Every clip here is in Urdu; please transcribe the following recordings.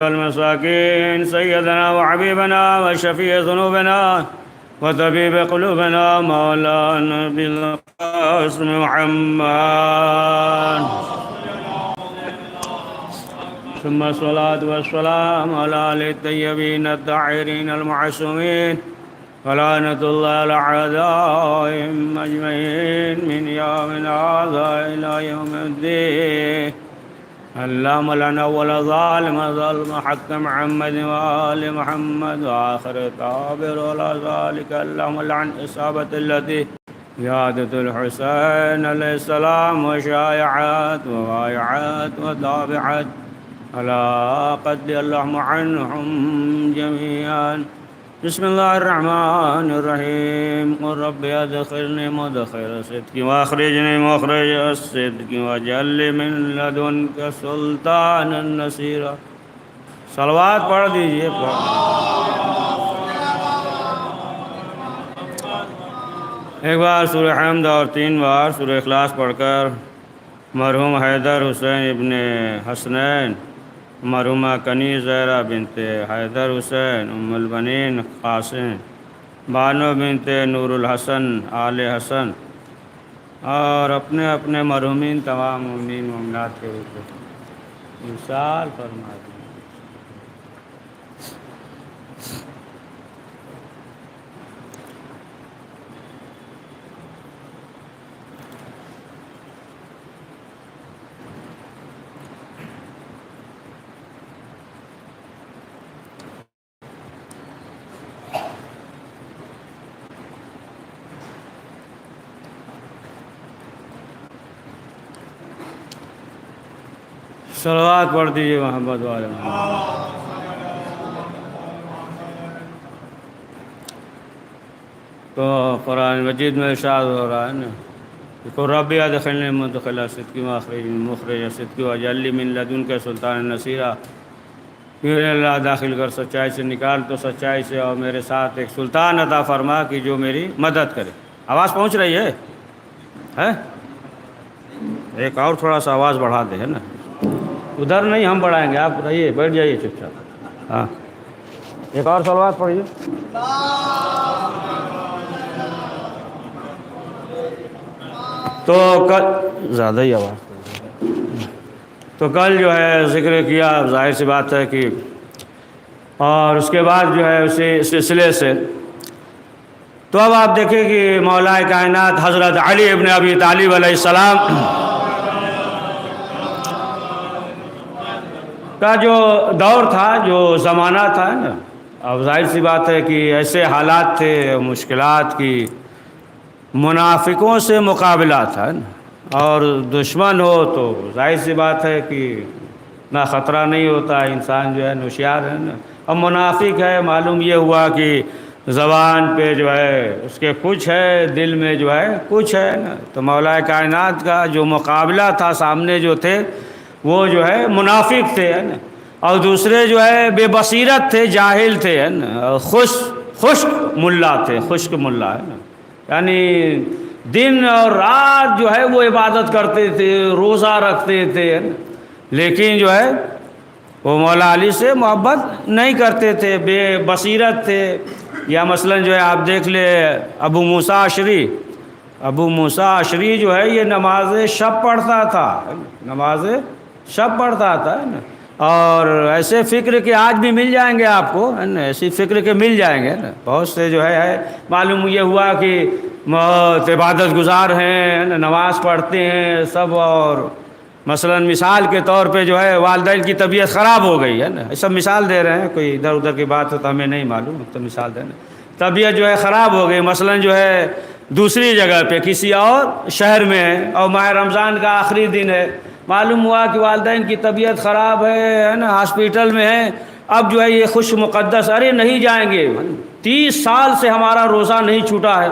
المساكين سيدنا وحبيبنا وشفيع ذنوبنا وطبيب قلوبنا مولانا بالقاسم محمد، ثم الصلاة والسلام على آل الطيبين الطاهرين المعصومين، ولعنة الله على أعدائهم أجمعين من يوم هذا إلى يوم الدين. اللهم لنا ولا ظالم حق محمد وآل محمد وآخر طابر ولا ذلك. اللهم لعن إصابة التي قيادة الحسين عليه السلام وشايعات ووايعات وتابعات على قتل اللهم عنهم جميعا. بسم الله الرحمن الرحيم. قل رب ادخلني مدخل صدق واخرجني مخرج الصدق واجعل لي من لدنك سلطانا نصيرا. صلوات پڑھ دیجئے. ایک بار سورہ حمد اور 3 بار سورہ اخلاص پڑھ کر مرحوم حیدر حسین ابن حسنین، مرحومہ کنیز زہرہ بنت حیدر حسین ام البنین قاسم، بانو بنت نور الحسن آل حسن، اور اپنے اپنے مرحومین تمام مومنین مومنات کے روپ میں انشاء فرما دیں. صلوات پڑھ دیجیے محمد والے محمد. تو قرآن مجید میں ارشاد ہو رہا ہے نا کہ ربی ادخلنی مدخل صدق واخرجنی مخرج صدق واجعل لی من لدنک سلطانا نصیرا. پھر اللہ داخل کر سچائی سے نکال تو سچائی سے، اور میرے ساتھ ایک سلطان عطا فرما کہ جو میری مدد کرے. آواز پہنچ رہی ہے؟ ایک اور تھوڑا سا آواز بڑھا دے، ہے نا. ادھر نہیں ہم بڑھائیں گے، آپ رہیے، بیٹھ جائیے چپ چاپ. ہاں ایک اور صلوات پڑھیے. تو کل زیادہ ہی آواز، تو کل جو ہے ذکر کیا، ظاہر سی بات ہے کہ، اور اس کے بعد جو ہے اسی سلسلے سے تو اب آپ دیکھیں کہ مولا کائنات حضرت علی ابن ابی طالب علیہ السلام کا جو دور تھا، جو زمانہ تھا نا، اب ظاہر سی بات ہے کہ ایسے حالات تھے، مشکلات کی، منافقوں سے مقابلہ تھا نا، اور دشمن ہو تو ظاہر سی بات ہے کہ نہ خطرہ نہیں ہوتا، انسان جو ہے ہوشیار ہے نا. اب منافق ہے، معلوم یہ ہوا کہ زبان پہ جو ہے اس کے کچھ ہے، دل میں جو ہے کچھ ہے نا. تو مولا کائنات کا جو مقابلہ تھا، سامنے جو تھے وہ جو ہے منافق تھے، ہے نا. اور دوسرے جو ہے بے بصیرت تھے، جاہل تھے، ہے نا. خشک ملا تھے، خشک ملا، ہے نا. یعنی دن اور رات جو ہے وہ عبادت کرتے تھے، روزہ رکھتے تھے، ہے نا. لیکن جو ہے وہ مولا علی سے محبت نہیں کرتے تھے، بے بصیرت تھے. یا مثلا جو ہے آپ دیکھ لے ابو موسیٰ اشعری جو ہے یہ نماز شب پڑھتا تھا، نماز شب پڑھتا تھا نا. اور ایسے فکر کے آج بھی مل جائیں گے آپ کو، ہے نا. ایسی فکر کے مل جائیں گے نا بہت سے جو ہے معلوم یہ ہوا کہ عبادت گزار ہیں، نماز پڑھتے ہیں سب، اور مثلا مثال کے طور پہ جو ہے والدین کی طبیعت خراب ہو گئی، ہے نا. سب مثال دے رہے ہیں، کوئی ادھر ادھر کی بات ہو تو ہمیں نہیں معلوم، تو مثال دے رہے ہیں. طبیعت جو ہے خراب ہو گئی، مثلا جو ہے دوسری جگہ پہ کسی اور شہر میں ہے، اور ماہ رمضان کا آخری دن ہے، معلوم ہوا کہ والدین کی طبیعت خراب ہے نا، ہاسپیٹل میں ہے. اب جو ہے یہ خوش مقدس، ارے نہیں جائیں گے، 30 سال سے ہمارا روزہ نہیں چھوٹا ہے،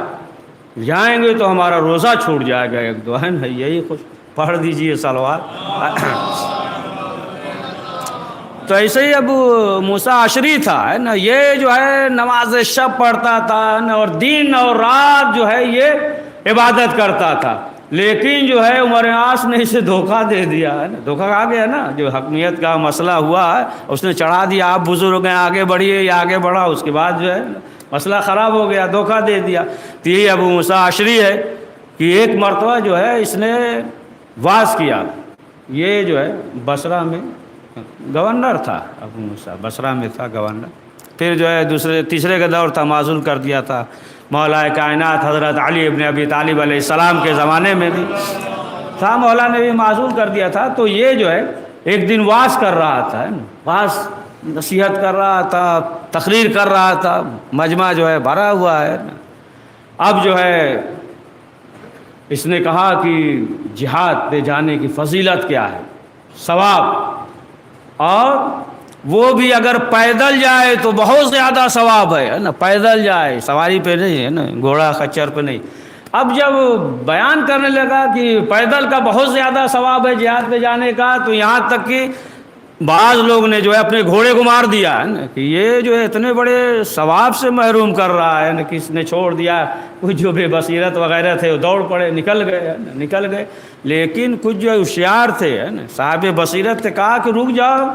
جائیں گے تو ہمارا روزہ چھوٹ جائے گا ایک دو، ہے نا. یہی خوش پڑھ دیجئے صلوات. تو ایسے ہی ابو موسیٰ اشعری تھا، ہے نا. یہ جو ہے نماز شب پڑھتا تھا نا، اور دن اور رات جو ہے یہ عبادت کرتا تھا. لیکن جو ہے عمر عاص نے اسے دھوکہ دے دیا ہے نا، دھوکہ آ گیا نا، جو حکمیت کا مسئلہ ہوا ہے اس نے چڑھا دیا، آپ بزرگ ہیں آگے بڑھیے، یا آگے بڑھا، اس کے بعد جو ہے مسئلہ خراب ہو گیا، دھوکہ دے دیا۔ تو یہ ابو موسیٰ اشعری ہے کہ ایک مرتبہ جو ہے اس نے واز کیا، یہ جو ہے بصرہ میں گورنر تھا، ابو موسیٰ بصرہ میں تھا گورنر، پھر جو ہے تیسرے کا دور تھا، معزول کر دیا تھا مولا کائنات حضرت علی ابن ابی طالب علیہ السلام کے زمانے میں بھی تھا، مولا نے بھی معزول کر دیا تھا۔ تو یہ جو ہے ایک دن واز کر رہا تھا، واز نصیحت کر رہا تھا، تقریر کر رہا تھا، مجمع جو ہے بھرا ہوا ہے۔ اب جو ہے اس نے کہا کہ جہاد پہ جانے کی فضیلت کیا ہے، ثواب، اور وہ بھی اگر پیدل جائے تو بہت زیادہ ثواب ہے نا، پیدل جائے، سواری پہ نہیں ہے نا، گھوڑا خچر پہ نہیں۔ اب جب بیان کرنے لگا کہ پیدل کا بہت زیادہ ثواب ہے جہاد پہ جانے کا، تو یہاں تک کہ بعض لوگ نے جو ہے اپنے گھوڑے کو مار دیا ہے نا، کہ یہ جو ہے اتنے بڑے ثواب سے محروم کر رہا ہے نا، کس نے چھوڑ دیا، کچھ جو بے بصیرت وغیرہ تھے وہ دوڑ پڑے، نکل گئے۔ لیکن کچھ جو ہوشیار تھے نا، صاحب بصیرت نے کہا کہ رک جاؤ،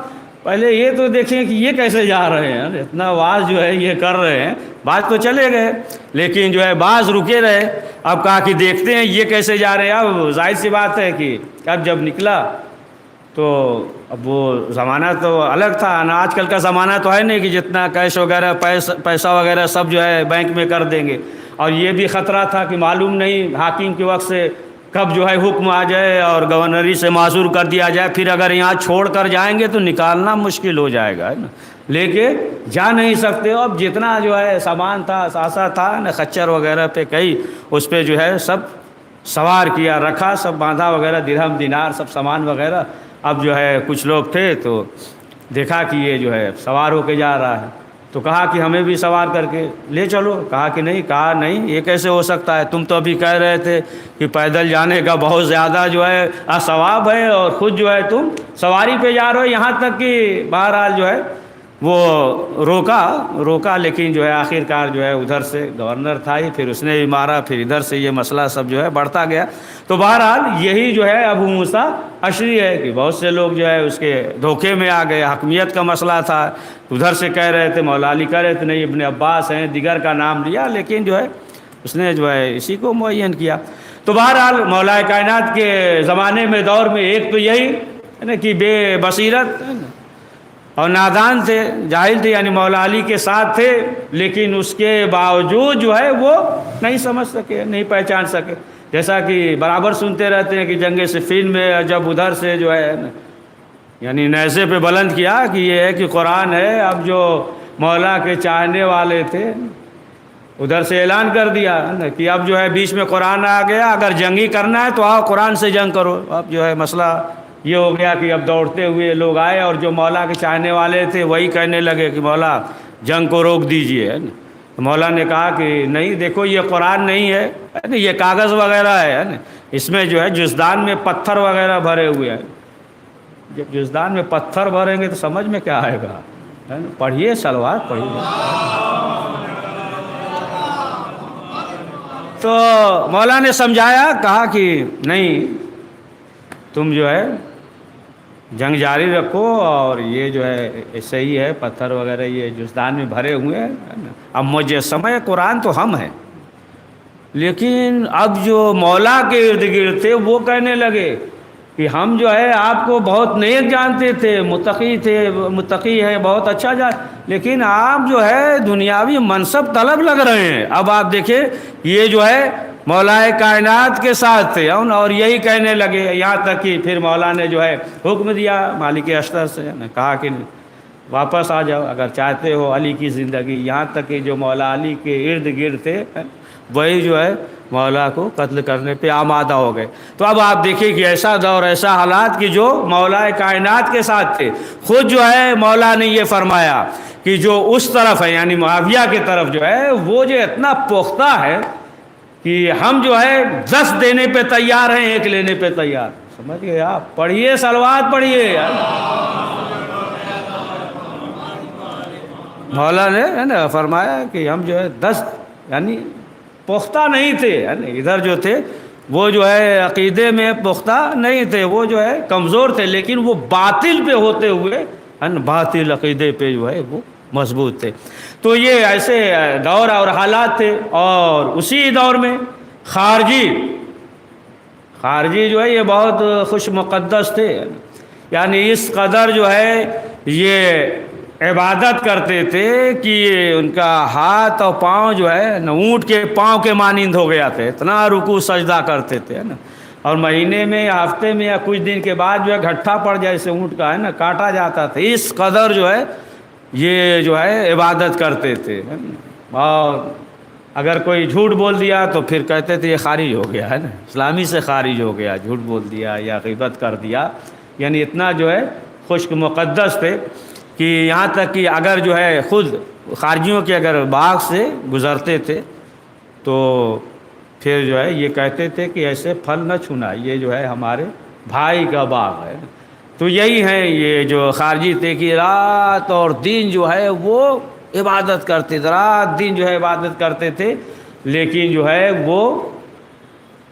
پہلے یہ تو دیکھیں کہ یہ کیسے جا رہے ہیں، اتنا واز جو ہے یہ کر رہے ہیں۔ بعض تو چلے گئے لیکن جو ہے بعض رکے رہے۔ اب کہا کہ دیکھتے ہیں یہ کیسے جا رہے ہیں۔ اب ظاہر سی بات ہے کہ اب جب نکلا تو اب وہ زمانہ تو الگ تھا نا، آج کل کا زمانہ تو ہے نہیں کہ جتنا کیش وغیرہ پیسہ وغیرہ سب جو ہے بینک میں کر دیں گے، اور یہ بھی خطرہ تھا کہ معلوم نہیں حاکم کے وقت سے کب جو ہے حکم آ جائے اور گورنری سے معزول کر دیا جائے، پھر اگر یہاں چھوڑ کر جائیں گے تو نکالنا مشکل ہو جائے گا، ہے نا، لے کے جا نہیں سکتے۔ اب جتنا جو ہے سامان تھا، ساسا تھا نا، خچر وغیرہ پہ کئی اس پہ جو ہے سب سوار کیا، رکھا، سب باندھا وغیرہ، درہم دینار سب سامان وغیرہ۔ اب جو ہے کچھ لوگ تھے تو دیکھا کہ یہ جو ہے سوار ہو کے جا رہا ہے، تو کہا کہ ہمیں بھی سوار کر کے لے چلو۔ کہا کہ نہیں، یہ کیسے ہو سکتا ہے، تم تو ابھی کہہ رہے تھے کہ پیدل جانے کا بہت زیادہ جو ہے ثواب ہے، اور خود جو ہے تم سواری پہ جا رہے ہو۔ یہاں تک کہ بہرحال جو ہے وہ روکا، لیکن جو ہے آخر کار جو ہے ادھر سے گورنر تھا ہی، پھر اس نے بھی مارا، پھر ادھر سے یہ مسئلہ سب جو ہے بڑھتا گیا۔ تو بہرحال یہی جو ہے ابو موسیٰ اشعری ہے کہ بہت سے لوگ جو ہے اس کے دھوکے میں آ گئے، حکمیت کا مسئلہ تھا، ادھر سے کہہ رہے تھے، مولا علی کہہ رہے تھے نہیں ابن عباس ہیں، دیگر کا نام لیا، لیکن جو ہے اس نے جو ہے اسی کو معین کیا۔ تو بہرحال مولا کائنات کے زمانے میں، دور میں، ایک تو یہی ہے نا کہ بے بصیرت اور نادان تھے، جاہل تھے، یعنی مولا علی کے ساتھ تھے، لیکن اس کے باوجود جو ہے وہ نہیں سمجھ سکے، نہیں پہچان سکے۔ جیسا کہ برابر سنتے رہتے ہیں کہ جنگ صفین میں جب ادھر سے جو ہے یعنی نیزے پہ بلند کیا کہ یہ ہے کہ قرآن ہے، اب جو مولا کے چاہنے والے تھے ادھر سے اعلان کر دیا کہ اب جو ہے بیچ میں قرآن آ گیا، اگر جنگی کرنا ہے تو آؤ قرآن سے جنگ کرو۔ اب جو ہے مسئلہ یہ ہو گیا کہ اب دوڑتے ہوئے لوگ آئے، اور جو مولا کے چاہنے والے تھے وہی کہنے لگے کہ مولا جنگ کو روک دیجئے۔ مولا نے کہا کہ نہیں، دیکھو یہ قرآن نہیں ہے، یہ کاغذ وغیرہ ہے، اس میں جو ہے جزدان میں پتھر وغیرہ بھرے ہوئے ہیں۔ جب جزدان میں پتھر بھریں گے تو سمجھ میں کیا آئے گا، پڑھیے سلوات پڑھیے۔ تو مولا نے سمجھایا، کہا کہ نہیں، تم جو ہے جنگ جاری رکھو، اور یہ جو ہے صحیح ہے، پتھر وغیرہ یہ جزدان میں بھرے ہوئے ہیں۔ اب مجسمہ قرآن تو ہم ہیں، لیکن اب جو مولا کے ارد گرد تھے وہ کہنے لگے کہ ہم جو ہے آپ کو بہت نیک جانتے تھے، متقی ہیں، بہت اچھا لیکن آپ جو ہے دنیاوی منصب طلب لگ رہے ہیں۔ اب آپ دیکھیں یہ جو ہے مولا کائنات کے ساتھ تھے، اور یہی کہنے لگے، یہاں تک کہ پھر مولا نے جو ہے حکم دیا مالک اشتر سے، کہا کہ واپس آ جاؤ اگر چاہتے ہو علی کی زندگی۔ یہاں تک کہ جو مولا علی کے ارد گرد تھے وہی جو ہے مولا کو قتل کرنے پہ آمادہ ہو گئے۔ تو اب آپ دیکھیں کہ ایسا دور، ایسا حالات کہ جو مولا کائنات کے ساتھ تھے، خود جو ہے مولا نے یہ فرمایا کہ جو اس طرف ہے یعنی معاویہ کی طرف جو ہے وہ جو اتنا پختہ ہے کہ ہم جو ہے 10 دینے پہ تیار ہیں، 1 لینے پہ تیار۔ سمجھ گئے آپ؟ پڑھیے سلوات پڑھیے۔ مولا نے ہے نا فرمایا کہ ہم جو ہے 10 یعنی پختہ نہیں تھے، ادھر جو تھے وہ جو ہے عقیدے میں پختہ نہیں تھے، وہ جو ہے کمزور تھے، لیکن وہ باطل پہ ہوتے ہوئے باطل عقیدے پہ جو ہے وہ مضبوط تھے۔ تو یہ ایسے دور اور حالات تھے۔ اور اسی دور میں خارجی جو ہے یہ بہت خوش مقدس تھے، یعنی اس قدر جو ہے یہ عبادت کرتے تھے کہ ان کا ہاتھ اور پاؤں جو ہے نا اونٹ کے پاؤں کے مانند ہو گیا تھے، اتنا رکوع سجدہ کرتے تھے نا۔ اور مہینے میں یا ہفتے میں یا کچھ دن کے بعد جو ہے گھٹا پڑ جائے جیسے اونٹ کا ہے نا کاٹا جاتا تھا، اس قدر جو ہے یہ جو ہے عبادت کرتے تھے۔ اور اگر کوئی جھوٹ بول دیا تو پھر کہتے تھے یہ خارج ہو گیا ہے نا، اسلامی سے خارج ہو گیا، جھوٹ بول دیا یا غیبت کر دیا، یعنی اتنا جو ہے خشک مقدس تھے کہ یہاں تک کہ اگر جو ہے خود خارجیوں کے اگر باغ سے گزرتے تھے تو پھر جو ہے یہ کہتے تھے کہ ایسے پھل نہ چھونا، یہ جو ہے ہمارے بھائی کا باغ ہے۔ تو یہی ہیں یہ جو خارجی تھے کہ رات اور دن جو ہے وہ عبادت کرتے تھے، رات دن جو ہے عبادت کرتے تھے، لیکن جو ہے وہ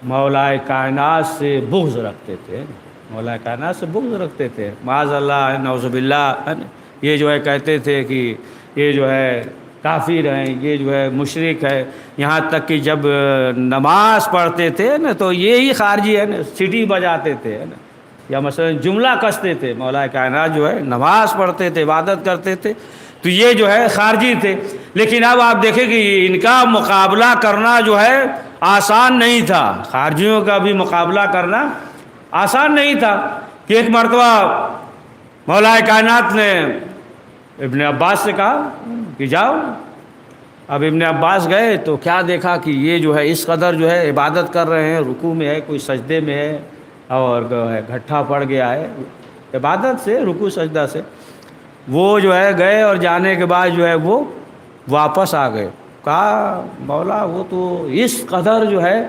مولا کائنات سے بغض رکھتے تھے، مولا کائنات سے بغض رکھتے تھے، معاذ اللہ نعوذ باللہ۔ یہ جو ہے کہتے تھے کہ یہ جو ہے کافر ہیں، یہ جو ہے مشرک ہے، یہاں تک کہ جب نماز پڑھتے تھے نا تو یہی خارجی ہے نا سیٹی بجاتے تھے نا، یا مثلا جملہ کستے تھے، مولا کائنات جو ہے نماز پڑھتے تھے، عبادت کرتے تھے، تو یہ جو ہے خارجی تھے۔ لیکن اب آپ دیکھیں کہ ان کا مقابلہ کرنا جو ہے آسان نہیں تھا، خارجیوں کا بھی مقابلہ کرنا آسان نہیں تھا کہ ایک مرتبہ مولا کائنات نے ابن عباس سے کہا کہ جاؤ۔ اب ابن عباس گئے تو کیا دیکھا کہ یہ جو ہے اس قدر جو ہے عبادت کر رہے ہیں، رکوع میں ہے، کوئی سجدے میں ہے، اور گھٹا پڑ گیا ہے عبادت سے، رکوع سجدہ سے۔ وہ جو ہے گئے اور جانے کے بعد جو ہے وہ واپس آ گئے، کہا مولا وہ تو اس قدر جو ہے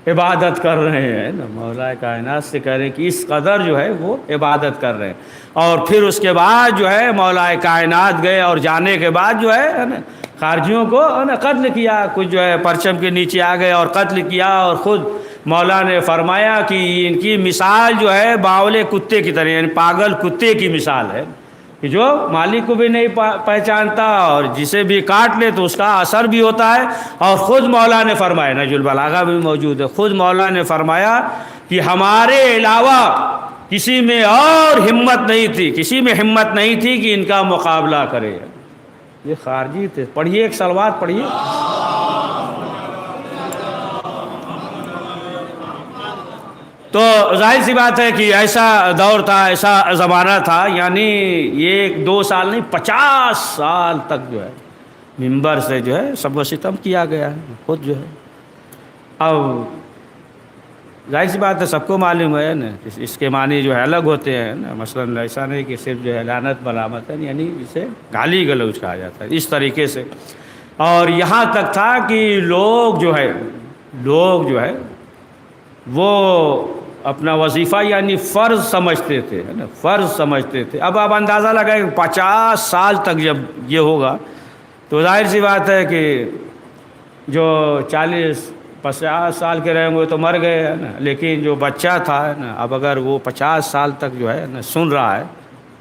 عبادت کر رہے ہیں نا، مولا کائنات سے کہہ رہے ہیں کہ اس قدر جو ہے وہ عبادت کر رہے ہیں۔ اور پھر اس کے بعد جو ہے مولا کائنات گئے اور جانے کے بعد جو ہے نا خارجیوں کو قتل کیا، کچھ جو ہے پرچم کے نیچے آ گئے اور قتل کیا۔ اور خود مولا نے فرمایا کہ ان کی مثال جو ہے باولے کتے کی طرح، یعنی پاگل کتے کی مثال ہے کہ جو مالک کو بھی نہیں پہچانتا اور جسے بھی کاٹ لے تو اس کا اثر بھی ہوتا ہے۔ اور خود مولا نے فرمایا، نہج البلاغہ بھی موجود ہے، خود مولا نے فرمایا کہ ہمارے علاوہ کسی میں اور ہمت نہیں تھی، کسی میں ہمت نہیں تھی کہ ان کا مقابلہ کرے۔ یہ خارجی تھے۔ پڑھیے ایک صلوات پڑھیے۔ تو ظاہر سی بات ہے کہ ایسا دور تھا، ایسا زمانہ تھا، یعنی یہ 2 سال نہیں 50 سال تک جو ہے منبر سے جو ہے سب و ستم کیا گیا ہے خود جو ہے۔ اب ظاہر سی بات ہے سب کو معلوم ہے نا اس کے معنی جو ہے الگ ہوتے ہیں نا، مثلا ایسا نہیں کہ صرف جو ہے لعنت ملامت ہے، یعنی اسے گالی گلوچ کہا جاتا ہے اس طریقے سے۔ اور یہاں تک تھا کہ لوگ جو ہے وہ اپنا وظیفہ یعنی فرض سمجھتے تھے، فرض سمجھتے تھے۔ اب آپ اندازہ لگائیں 50 سال تک جب یہ ہوگا تو ظاہر سی بات ہے کہ جو 40-50 سال کے رہیں گے تو مر گئے ہے نا، لیکن جو بچہ تھا نا اب اگر وہ 50 سال تک جو ہے نا سن رہا ہے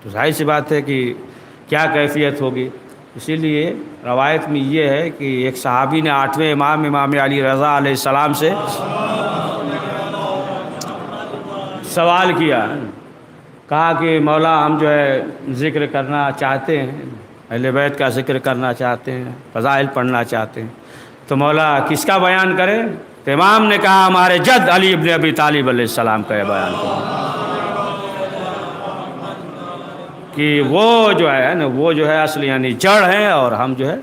تو ظاہر سی بات ہے کہ کیا کیفیت ہوگی۔ اسی لیے روایت میں یہ ہے کہ ایک صحابی نے 8ویں امام علی رضا علیہ السلام سے سوال کیا، کہا کہ مولا ہم جو ہے ذکر کرنا چاہتے ہیں، اہل بیت کا ذکر کرنا چاہتے ہیں، فضائل پڑھنا چاہتے ہیں، تو مولا کس کا بیان کریں؟ تو امام نے کہا ہمارے جد علی ابن ابی طالب علیہ السلام کا بیان کریں کہ وہ جو ہے نا وہ جو ہے اصل یعنی جڑ ہیں اور ہم جو ہے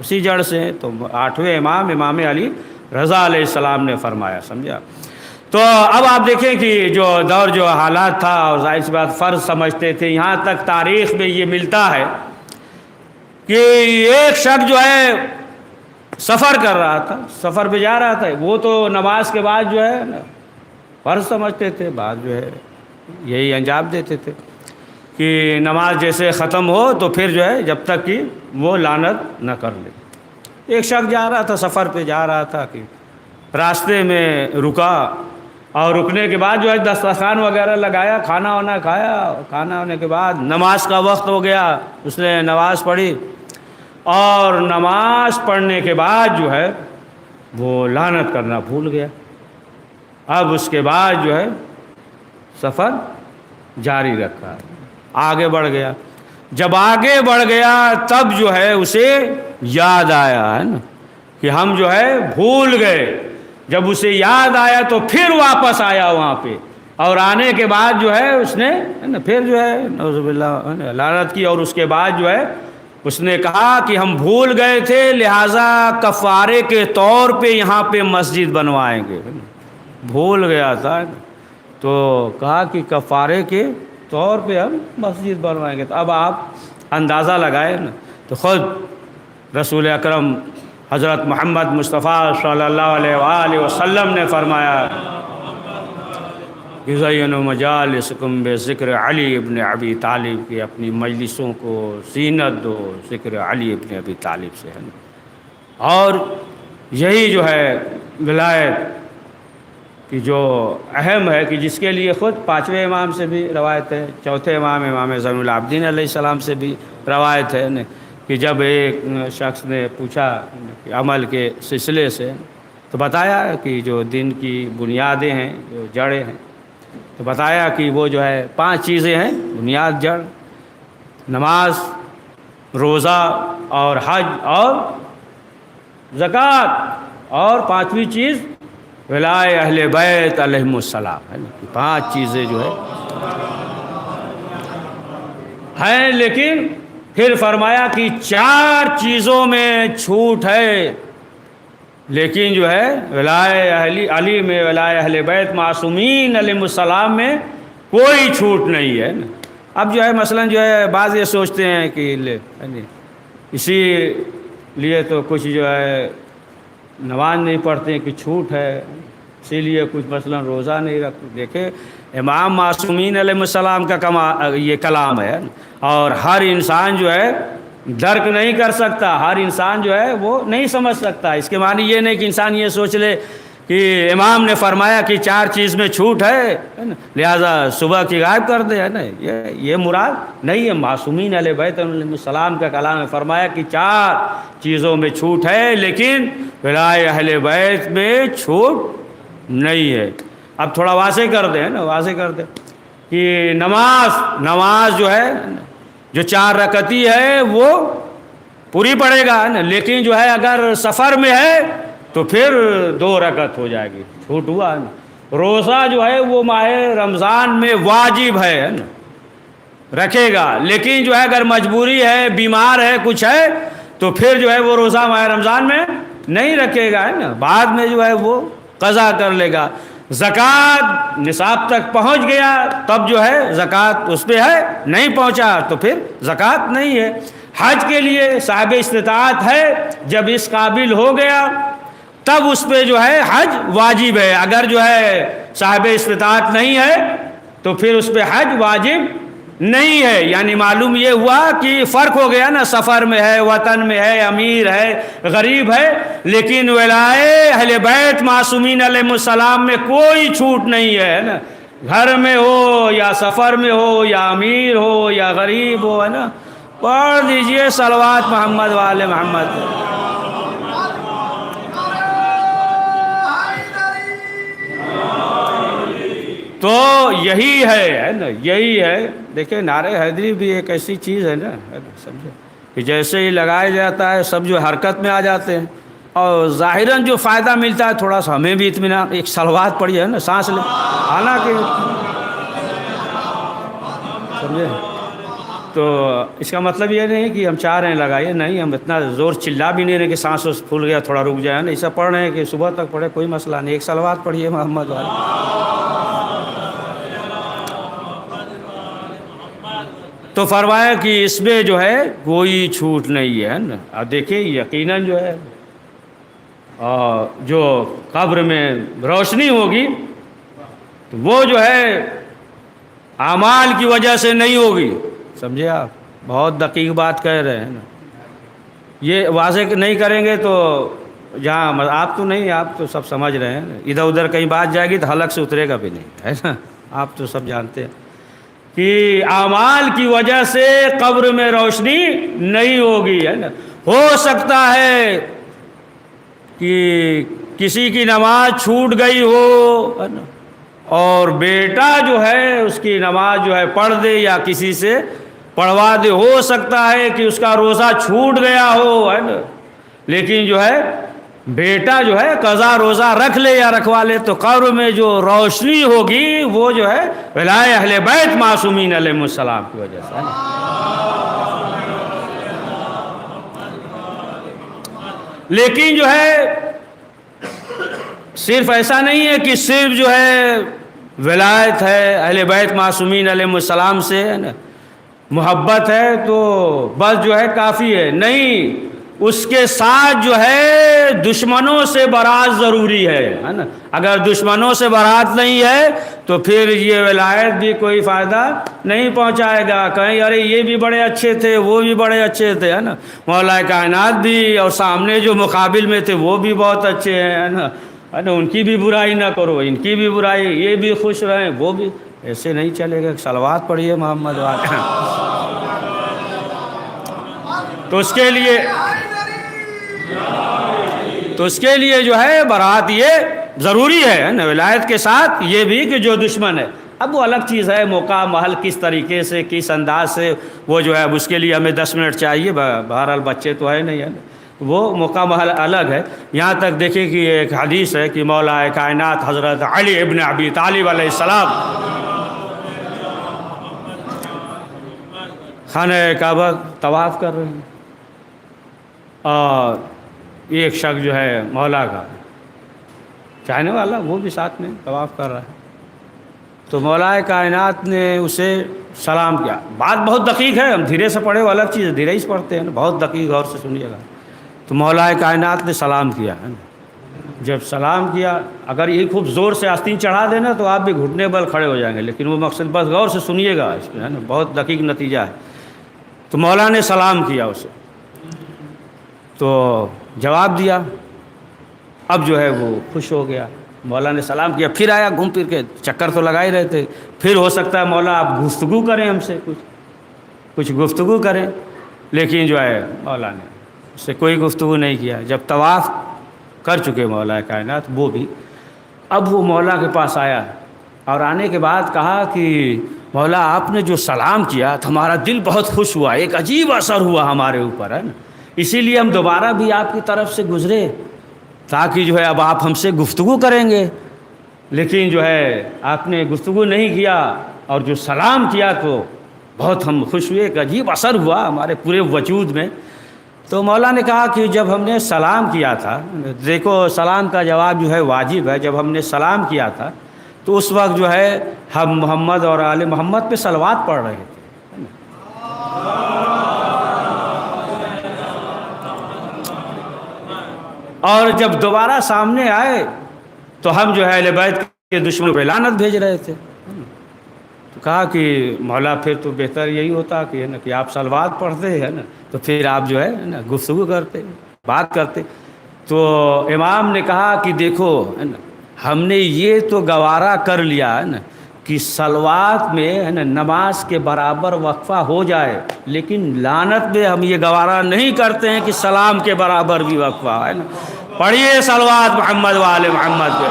اسی جڑ سے ہیں۔ تو 8ویں امام علی رضا علیہ السلام نے فرمایا، سمجھا۔ تو اب آپ دیکھیں کہ جو دور جو حالات تھا اور ظاہر سی بات فرض سمجھتے تھے، یہاں تک تاریخ میں یہ ملتا ہے کہ ایک شخص جو ہے سفر کر رہا تھا، سفر پہ جا رہا تھا، وہ تو نماز کے بعد جو ہے نا فرض سمجھتے تھے، بعد جو ہے یہی انجام دیتے تھے کہ نماز جیسے ختم ہو تو پھر جو ہے جب تک کہ وہ لعنت نہ کر لے۔ ایک شخص جا رہا تھا، سفر پہ جا رہا تھا کہ راستے میں رکا اور رکنے کے بعد جو ہے دسترخوان وغیرہ لگایا، کھانا وانا کھایا، کھانا ہونے کے بعد نماز کا وقت ہو گیا، اس نے نماز پڑھی، اور نماز پڑھنے کے بعد جو ہے وہ لعنت کرنا بھول گیا۔ اب اس کے بعد جو ہے سفر جاری رکھا، آگے بڑھ گیا۔ جب آگے بڑھ گیا تب جو ہے اسے یاد آیا ہے نا کہ ہم جو ہے بھول گئے۔ جب اسے یاد آیا تو پھر واپس آیا وہاں پہ، اور آنے کے بعد جو ہے اس نے پھر جو ہے نعوذ باللہ لعنت کی، اور اس کے بعد جو ہے اس نے کہا کہ ہم بھول گئے تھے، لہٰذا کفارے کے طور پہ یہاں پہ مسجد بنوائیں گے۔ بھول گیا تھا تو کہا کہ کفارے کے طور پہ ہم مسجد بنوائیں گے۔ تو اب آپ اندازہ لگائیں نا، تو خود رسول اکرم حضرت محمد مصطفیٰ صلی اللہ علیہ وآلہ وسلم نے فرمایا زینوا مجالسکم بذکر علی ابن ابی طالب، کی اپنی مجلسوں کو زینت دو ذکر علی ابن ابی طالب سے ہے۔ اور یہی جو ہے ولایت کہ جو اہم ہے، کہ جس کے لیے خود پانچویں امام سے بھی روایت ہے، چوتھے امام امام زین العابدین علیہ السلام سے بھی روایت ہے کہ جب ایک شخص نے پوچھا کہ عمل کے سلسلے سے، تو بتایا کہ جو دین کی بنیادیں ہیں، جو جڑیں ہیں، تو بتایا کہ وہ جو ہے 5 چیزیں ہیں بنیاد جڑ: نماز، روزہ اور حج اور زکوٰۃ، اور 5ویں چیز ولائے اہل بیت علیہم السلام ہے نا۔ 5 چیزیں جو ہے لیکن پھر فرمایا کہ 4 چیزوں میں چھوٹ ہے، لیکن جو ہے ولائے علی میں، ولائے اہل بیت معصومین علیہم السلام میں کوئی چھوٹ نہیں ہے نا۔ اب جو ہے مثلا جو ہے بعض یہ سوچتے ہیں کہ اسی لیے تو کچھ جو ہے نماز نہیں پڑھتے ہیں کہ چھوٹ ہے، اسی لیے کچھ مثلا روزہ نہیں رکھتے۔ دیکھیں امام معصومین علیہ السلام کا یہ کلام ہے، اور ہر انسان جو ہے درک نہیں کر سکتا، ہر انسان جو ہے وہ نہیں سمجھ سکتا۔ اس کے معنی یہ نہیں کہ انسان یہ سوچ لے کہ امام نے فرمایا کہ 4 چیز میں چھوٹ ہے لہذا صبح کی غائب کر دے، ہے نا، یہ مراد نہیں ہے۔ معصومین علیہ بیت علیہ السلام کا کلام نے فرمایا کہ 4 چیزوں میں چھوٹ ہے، لیکن ولائے اہل بیت میں چھوٹ نہیں ہے۔ اب تھوڑا واضح کر دیں نا، واضح کر دیں کہ نماز جو ہے جو 4 رکعتی ہے وہ پوری پڑے گا نا، لیکن جو ہے اگر سفر میں ہے تو پھر 2 رکعت ہو جائے گی، چھوٹ ہوا ہے نا۔ روزہ جو ہے وہ ماہ رمضان میں واجب ہے نا، رکھے گا، لیکن جو ہے اگر مجبوری ہے، بیمار ہے، کچھ ہے، تو پھر جو ہے وہ روزہ ماہ رمضان میں نہیں رکھے گا، ہے نا، بعد میں جو ہے وہ قضا کر لے گا۔ زکوٰۃ نصاب تک پہنچ گیا تب جو ہے زکوٰۃ اس پہ ہے، نہیں پہنچا تو پھر زکوٰۃ نہیں ہے۔ حج کے لیے صاحب استطاعت ہے، جب اس قابل ہو گیا تب اس پہ جو ہے حج واجب ہے، اگر جو ہے صاحب استطاعت نہیں ہے تو پھر اس پہ حج واجب نہیں ہے۔ یعنی معلوم یہ ہوا کہ فرق ہو گیا نا، سفر میں ہے، وطن میں ہے، امیر ہے، غریب ہے، لیکن ولائے اہل بیت معصومین علیہ السلام میں کوئی چھوٹ نہیں ہے نا، گھر میں ہو یا سفر میں ہو یا امیر ہو یا غریب ہو، ہے نا۔ پڑھ دیجئے صلوات محمد وآل محمد۔ تو یہی ہے نا، یہی ہے۔ دیکھیں نعرہ حیدری بھی ایک ایسی چیز ہے نا، سمجھے، کہ جیسے ہی لگایا جاتا ہے سب جو حرکت میں آ جاتے ہیں، اور ظاہراً جو فائدہ ملتا ہے تھوڑا سا ہمیں بھی اطمینان، ایک صلوات پڑھی ہے نا، سانس لے، حالانکہ سمجھے۔ تو اس کا مطلب یہ نہیں کہ ہم چاہ رہے ہیں لگائیے، نہیں، ہم اتنا زور چلا بھی نہیں رہے کہ سانس پھول گیا تھوڑا رک جائے نا، ایسا پڑھ رہے ہیں کہ صبح تک پڑھے کوئی مسئلہ نہیں، ایک صلوات پڑھیے محمد والے۔ تو فرمایا کہ اس میں جو ہے کوئی چھوٹ نہیں ہے نا۔ اب دیکھیں یقیناً جو ہے جو قبر میں روشنی ہوگی تو وہ جو ہے اعمال کی وجہ سے نہیں ہوگی، سمجھے آپ، بہت دقیق بات کہہ رہے ہیں نا۔ یہ واضح نہیں کریں گے تو جہاں آپ تو نہیں، آپ تو سب سمجھ رہے ہیں، ادھر ادھر کہیں بات جائے گی تو حلق سے اترے گا بھی نہیں، ہے نا؟ آپ تو سب جانتے ہیں کہ اعمال کی وجہ سے قبر میں روشنی نہیں ہوگی، ہے نا؟ ہو سکتا ہے کہ کسی کی نماز چھوٹ گئی ہو، ہے نا، اور بیٹا جو ہے اس کی نماز جو ہے پڑھ دے یا کسی سے پڑھوا دے، ہو سکتا ہے کہ اس کا روزہ چھوٹ گیا ہو، ہے نا، لیکن جو ہے بیٹا جو ہے قضا روزہ رکھ لے یا رکھوا لے تو قبر میں جو روشنی ہوگی وہ جو ہے ولائے اہل بیت معصومین علیہ السلام کی وجہ سے، ہے نا؟ لیکن جو ہے صرف ایسا نہیں ہے کہ صرف جو ہے ولایت ہے اہل بیت معصومین علیہ السلام سے، ہے نا، محبت ہے تو بس جو ہے کافی ہے، نہیں، اس کے ساتھ جو ہے دشمنوں سے برات ضروری ہے نا؟ اگر دشمنوں سے برات نہیں ہے تو پھر یہ ولایت بھی کوئی فائدہ نہیں پہنچائے گا، کہیں ارے یہ بھی بڑے اچھے تھے، وہ بھی بڑے اچھے تھے، ہے نا، مولا کائنات بھی، اور سامنے جو مقابل میں تھے وہ بھی بہت اچھے ہیں، ہے نا، ان کی بھی برائی نہ کرو، ان کی بھی برائی، یہ بھی خوش رہیں وہ بھی، ایسے نہیں چلے گا۔ صلوات پڑھیے محمد والے۔ تو اس کے لیے جو ہے برات یہ ضروری ہے نا، ولایت کے ساتھ یہ بھی کہ جو دشمن ہے، اب وہ الگ چیز ہے، موقع محل کس طریقے سے کس انداز سے، وہ جو ہے اب اس کے لیے ہمیں 10 منٹ چاہیے، بہرحال بچے تو ہے نہیں، ہے نا، وہ موقع محل الگ ہے۔ یہاں تک دیکھیں کہ ایک حدیث ہے کہ مولا کائنات حضرت علی ابن ابی طالب علیہ السلام خانہ کعبہ طواف کر رہے ہیں، اور ایک شخص جو ہے مولا کا چاہنے والا وہ بھی ساتھ میں طواف کر رہا ہے، تو مولا کائنات نے اسے سلام کیا۔ بات بہت دقیق ہے، ہم دھیرے سے پڑھے وہ الگ چیز ہے، دھیرے ہی سے پڑھتے ہیں نا، بہت دقیق غور سے سنیے گا۔ تو مولا کائنات نے سلام کیا ہے نا، جب سلام کیا، اگر یہ خوب زور سے آستین چڑھا دینا تو آپ بھی گھٹنے بل کھڑے ہو جائیں گے، لیکن وہ مقصد بس غور سے سنیے گا، اس میں ہے نا، بہت دقیق نتیجہ ہے۔ تو مولا نے سلام کیا اسے، تو جواب دیا، اب جو ہے وہ خوش ہو گیا، مولا نے سلام کیا، پھر آیا گھوم پھر کے، چکر تو لگا ہی رہے تھے، پھر ہو سکتا ہے مولا آپ گفتگو کریں ہم سے، کچھ گفتگو کریں، لیکن جو ہے مولا نے اس سے کوئی گفتگو نہیں کیا۔ جب طواف کر چکے مولا کائنات وہ بھی، اب وہ مولا کے پاس آیا، اور آنے کے بعد کہا کہ مولا آپ نے جو سلام کیا تو ہمارا دل بہت خوش ہوا، ایک عجیب اثر ہوا ہمارے اوپر، ہے نا، اسی لیے ہم دوبارہ بھی آپ کی طرف سے گزرے تاکہ جو ہے اب آپ ہم سے گفتگو کریں گے، لیکن جو ہے آپ نے گفتگو نہیں کیا، اور جو سلام کیا تو بہت ہم خوش ہوئے، ایک عجیب اثر ہوا ہمارے پورے وجود میں۔ تو مولا نے کہا کہ جب ہم نے سلام کیا تھا، دیکھو سلام کا جواب جو ہے واجب ہے، جب ہم نے سلام کیا تھا تو اس وقت جو ہے ہم محمد اور آل محمد پہ صلوات پڑھ رہے تھے، اور جب دوبارہ سامنے آئے تو ہم جو ہے اہل بیت کے دشمنوں پہ لعنت بھیج رہے تھے۔ تو کہا کہ مولا پھر تو بہتر یہی ہوتا کہ ہے نا کہ آپ صلوات پڑھتے ہیں نا، تو پھر آپ جو ہے نا گفتگو کرتے، بات کرتے۔ تو امام نے کہا کہ دیکھو ہے نا، ہم نے یہ تو گوارا کر لیا ہے نا کہ صلوات میں ہے نا نماز کے برابر وقفہ ہو جائے، لیکن لعنت میں ہم یہ گوارا نہیں کرتے ہیں کہ سلام کے برابر بھی وقفہ ہے نا۔ پڑھیے صلوات محمد وآل محمد پہ۔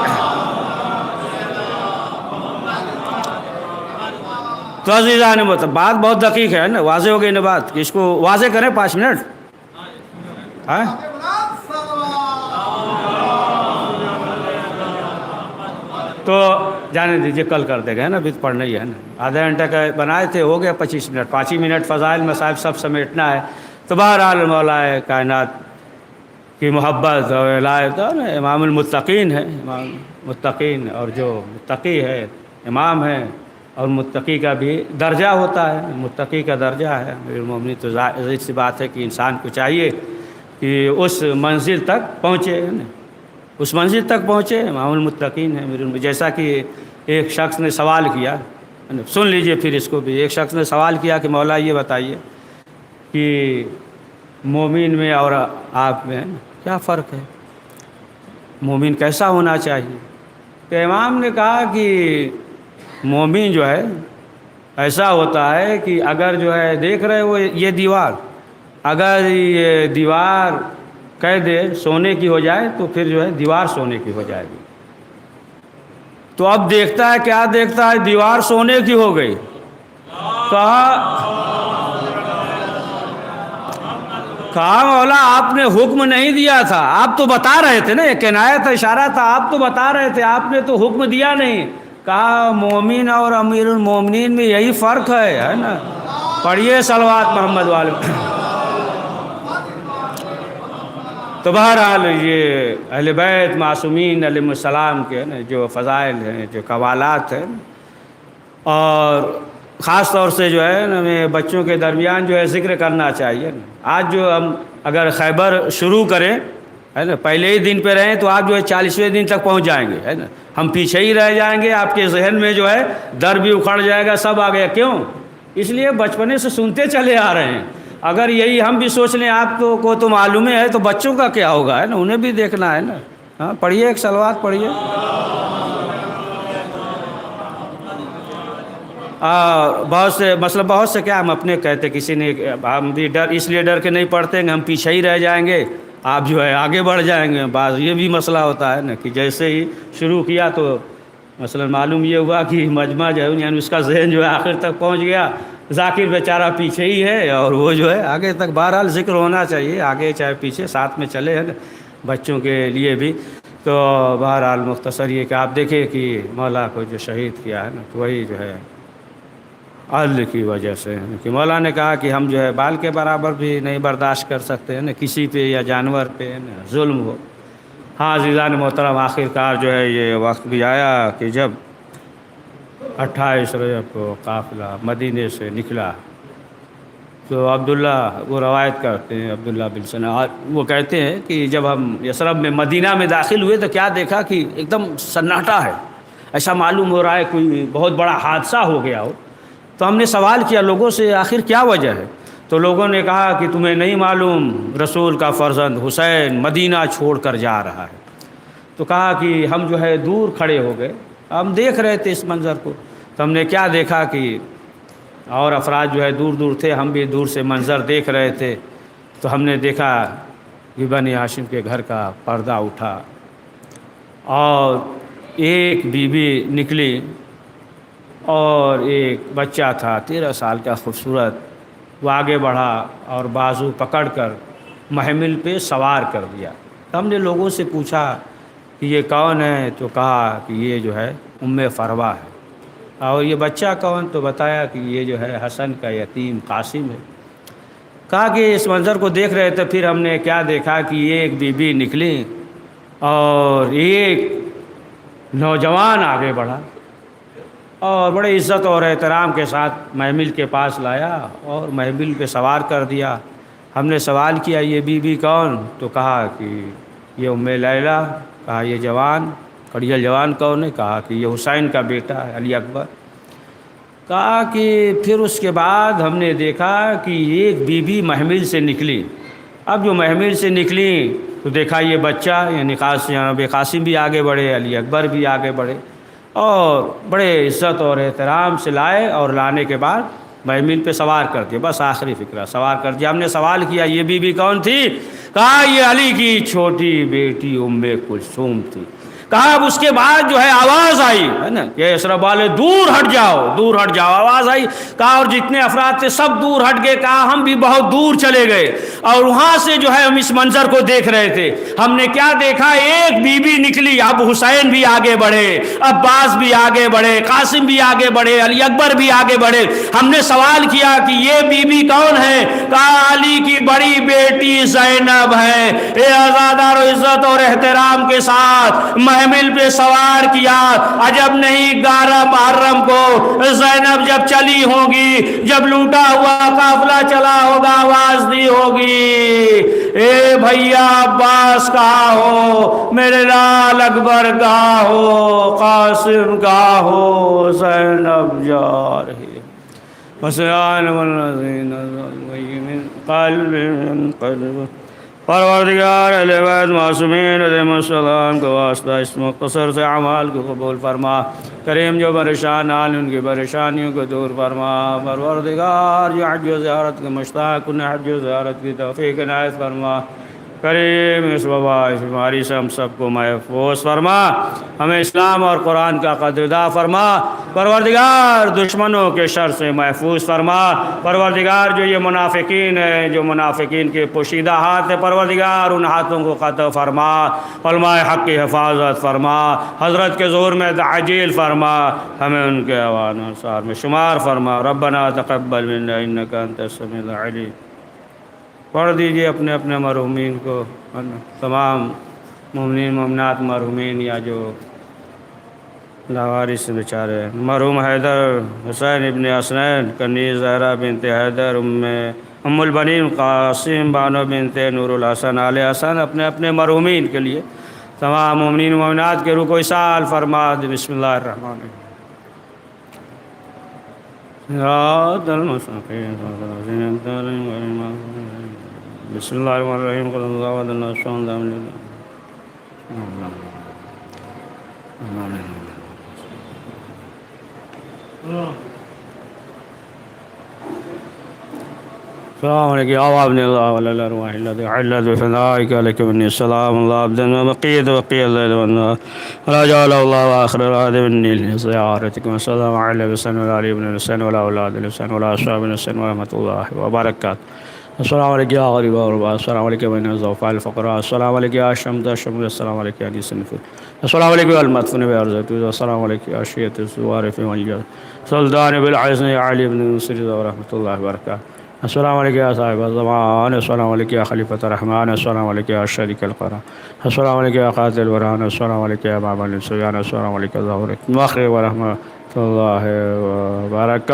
تو عزیزان بات بہت دقیق ہے نا، واضح ہو گئی نا بات، کہ اس کو واضح کریں 5 منٹ، ہاں؟ تو جانے دیجیے، کل کر دے گا نا، ابھی پڑھنا ہی ہے نا، آدھا گھنٹہ کا بنائے تھے، ہو گیا 25 منٹ، 5 ہی منٹ فضائل مصائب سب سمیٹنا ہے۔ تو بہرحال مولا کائنات کی محبت اور ولایت، امام المتقین ہے، امام متقین، اور جو متقی ہے امام ہے، اور متقی کا بھی درجہ ہوتا ہے، متقی کا درجہ ہے امیر المومنین۔ تو ظاہر سی بات ہے کہ انسان کو چاہیے کہ اس منزل تک پہنچے، اس منزل تک پہنچے، امام المتقین ہے۔ جیسا کہ ایک شخص نے سوال کیا، سن لیجئے پھر اس کو بھی، ایک شخص نے سوال کیا کہ مولا یہ بتائیے کہ مومن میں اور آپ میں کیا فرق ہے؟ مومن کیسا ہونا چاہیے؟ تو امام نے کہا کہ مومن جو ہے ایسا ہوتا ہے کہ اگر جو ہے دیکھ رہے وہ یہ دیوار، اگر یہ دیوار کہہ دے سونے کی ہو جائے تو پھر جو ہے دیوار سونے کی ہو جائے گی۔ تو اب دیکھتا ہے، کیا دیکھتا ہے؟ دیوار سونے کی ہو گئی۔ کہا مولا آپ نے حکم نہیں دیا تھا، آپ تو بتا رہے تھے نا، یہ کنایہ تھا، اشارہ تھا، آپ تو بتا رہے تھے، آپ نے تو حکم دیا نہیں۔ کہا مومن اور امیر المومنین میں یہی فرق ہے نا۔ پڑھیے صلوات محمد والے۔ تو بہرحال یہ اہل بیت معصومین علیہ السلام کے جو فضائل ہیں، جو کمالات ہیں، اور خاص طور سے جو ہے نا ہمیں بچوں کے درمیان جو ہے ذکر کرنا چاہیے۔ آج جو ہم اگر خیبر شروع کریں ہے نا، پہلے ہی دن پہ رہیں تو آپ جو ہے 40ویں دن تک پہنچ جائیں گے، ہے نا۔ ہم پیچھے ہی رہ جائیں گے، آپ کے ذہن میں جو ہے در بھی اکھڑ جائے گا، سب آ گیا۔ کیوں؟ اس لیے بچپنے سے سنتے چلے آ رہے ہیں۔ اگر یہی ہم بھی سوچ لیں آپ کو تو معلوم ہے تو بچوں کا کیا ہوگا، ہے نا، انہیں بھی دیکھنا ہے نا۔ ہاں پڑھیے ایک صلوات پڑھیے۔ بہت سے کیا ہم اپنے کہتے، کسی نے ہم بھی ڈر اس لیے ڈر کے نہیں پڑھتے کہ ہم پیچھے ہی رہ جائیں گے، آپ جو ہے آگے بڑھ جائیں گے۔ بعض یہ بھی مسئلہ ہوتا ہے نا کہ جیسے ہی شروع کیا تو مثلا معلوم یہ ہوا کہ مجمع جو ہے یعنی اس کا ذہن جو ہے آخر تک پہنچ گیا، ذاکر بیچارہ پیچھے ہی ہے اور وہ جو ہے آگے تک۔ بہرحال ذکر ہونا چاہیے، آگے چاہے پیچھے ساتھ میں چلے، ہے نا، بچوں کے لیے بھی۔ تو بہرحال مختصر یہ کہ آپ دیکھیں کہ مولا کو جو شہید کیا ہے نا، تو وہی جو ہے عدل کی وجہ سے، کہ مولا نے کہا کہ ہم جو ہے بال کے برابر بھی نہیں برداشت کر سکتے ہیں نا کسی پہ یا جانور پہ نا ظلم ہو۔ ہاں عزیزان محترم، آخر کار جو ہے یہ وقت بھی آیا کہ جب 28 رجب کو قافلہ مدینے سے نکلا تو عبداللہ وہ روایت کرتے ہیں، عبداللہ بن سنا، وہ کہتے ہیں کہ جب ہم یثرب میں مدینہ میں داخل ہوئے تو کیا دیکھا کہ ایک دم سناٹا ہے، ایسا معلوم ہو رہا ہے کوئی بہت بڑا حادثہ ہو گیا ہو۔ تو ہم نے سوال کیا لوگوں سے آخر کیا وجہ ہے؟ تو لوگوں نے کہا کہ تمہیں نہیں معلوم رسول کا فرزند حسین مدینہ چھوڑ کر جا رہا ہے۔ تو کہا کہ ہم جو ہے دور کھڑے ہو گئے، ہم دیکھ رہے تھے اس منظر کو، تو ہم نے کیا دیکھا کہ اور افراد جو ہے دور دور تھے، ہم بھی دور سے منظر دیکھ رہے تھے۔ تو ہم نے دیکھا کہ بنی ہاشم کے گھر کا پردہ اٹھا اور ایک بیوی نکلی اور ایک بچہ تھا 13 سال کا خوبصورت، وہ آگے بڑھا اور بازو پکڑ کر محمل پہ سوار کر دیا۔ تو ہم نے لوگوں سے پوچھا کہ یہ کون ہے؟ تو کہا کہ یہ جو ہے ام فروہ ہے۔ اور یہ بچہ کون؟ تو بتایا کہ یہ جو ہے حسن کا یتیم قاسم ہے۔ کہا کہ اس منظر کو دیکھ رہے تھے، پھر ہم نے کیا دیکھا کہ ایک بیوی نکلی اور ایک نوجوان آگے بڑھا اور بڑے عزت اور احترام کے ساتھ محمل کے پاس لایا اور محمل پہ سوار کر دیا۔ ہم نے سوال کیا یہ بیوی کون؟ تو کہا کہ یہ ام لیلہ۔ کہا یہ جوان کڑیل جوان کون ہے؟ کہا کہ یہ حسین کا بیٹا ہے علی اکبر۔ کہا کہ پھر اس کے بعد ہم نے دیکھا کہ ایک بیوی محمل سے نکلی۔ اب جو محمل سے نکلی تو دیکھا یہ بچہ یعنی جناب قاسم بھی آگے بڑھے، علی اکبر بھی آگے بڑھے اور بڑے عزت اور احترام سے لائے، اور لانے کے بعد محمل پہ سوار کر دیا۔ بس آخری فکرہ سوار کر دیا۔ ہم نے سوال کیا یہ بیوی کون تھی؟ کہا یہ علی کی چھوٹی بیٹی ام کلثوم تھی۔ کہا اب اس کے بعد جو ہے آواز آئی ہے نا کہ اشرف والے دور ہٹ جاؤ، دور ہٹ جاؤ، آواز آئی۔ کہا اور جتنے افراد تھے سب دور ہٹ گئے۔ کہا ہم بھی بہت دور چلے گئے اور وہاں سے جو ہے ہم اس منظر کو دیکھ رہے تھے۔ ہم نے کیا دیکھا؟ ایک بیوی نکلی، اب حسین بھی آگے بڑھے، عباس بھی آگے بڑھے، قاسم بھی آگے بڑھے، علی اکبر بھی آگے بڑھے۔ ہم نے سوال کیا کہ یہ بیوی کون ہے؟ کہا علی کی بڑی بیٹی زینب ہے۔ اے آزادار و عزت اور احترام کے ساتھ محمل پہ سوار کیا۔ عجب نہیں 11 محرم کو زینب جب چلی ہوگی، جب لوٹا ہوا قافلہ چلا ہوگا، آواز دی ہوگی اے بھیا عباس کہاں ہو، میرے لال اکبر کہاں ہو، قاسم کہاں ہو، زینب جا رہی وسیان والذین من قلب قلب پروردگار اہل بیت معصومین علیہم السلام کا واسطہ اس مختصر سے اعمال کو قبول فرما، کریم جو پریشان حال ان کی پریشانیوں کو دور فرما، پروردگار جو حج و زیارت کے مشتاق انہیں حج و زیارت کی توفیق عنایت فرما، کریم اس وبا اس بیماری سے ہم سب کو محفوظ فرما، ہمیں اسلام اور قرآن کا قدرداں فرما، پروردگار دشمنوں کے شر سے محفوظ فرما، پروردگار جو یہ منافقین ہیں، جو منافقین کے پوشیدہ ہاتھ ہیں، پروردگار ان ہاتھوں کو قطع فرما، علماء حق کی حفاظت فرما، حضرت کے ظہور میں تعجیل فرما، ہمیں ان کے اوان انصار میں شمار فرما، ربنا تقبل منا انک انت السمیع العلیم۔ پڑھ دیجئے اپنے اپنے مرحومین کو، تمام مومنین مومنات مرحومین یا جو لاوارث بیچارے، مرحوم حیدر حسین ابن حسنین کنیز زہرا بنت حیدر، ام البنین قاسم بانو بنت نور الحسن آل حسن، اپنے اپنے مرحومین کے لیے تمام مومنین مومنات کے روح کو اصال فرما دے۔ بسم اللہ الرحمن الرحیم۔ بسم اللہ الرحمن الرحیم۔ قل اللہ احد اللہ الصمد لم یلد السلام علیکم یا عبد اللہ ولا الارواح الذی حلت بفنائک علیک منی السلام اللہ عبد وقید وقی اللیل والنهار ولا جعل اللہ آخر العهد منی لزیارتکم السلام علی حسین وعلی علی ابن حسین ولا اولاد الحسین ولا اصحاب الحسین ورحمۃ اللہ وبرکاتہ۔ السلام علیکم یا غریب الغرباء، السلام علیکم بین الضعفاء الفقراء، السلام علیکم یا شمد الشمد، السلام علیکم یا انیس النفوس، السلام علیکم المدفون بعرضۃ، السلام علیکم یا شیعۃ الزوار فی والجد سلطان بالعزن علی بن نصر ورحمۃ اللہ وبرکاتہ۔ السلام علیکم یا صاحب الزمان، السلام علیکم یا خلیفۃ الرحمن، السلام علیکم یا شریک القرآن، السلام علیکم یا قاتل البرہان، السلام علیکم یا باب السبیان، السلام علیکم ظہور مخر ورحمۃ اللہ وبرکاتہ۔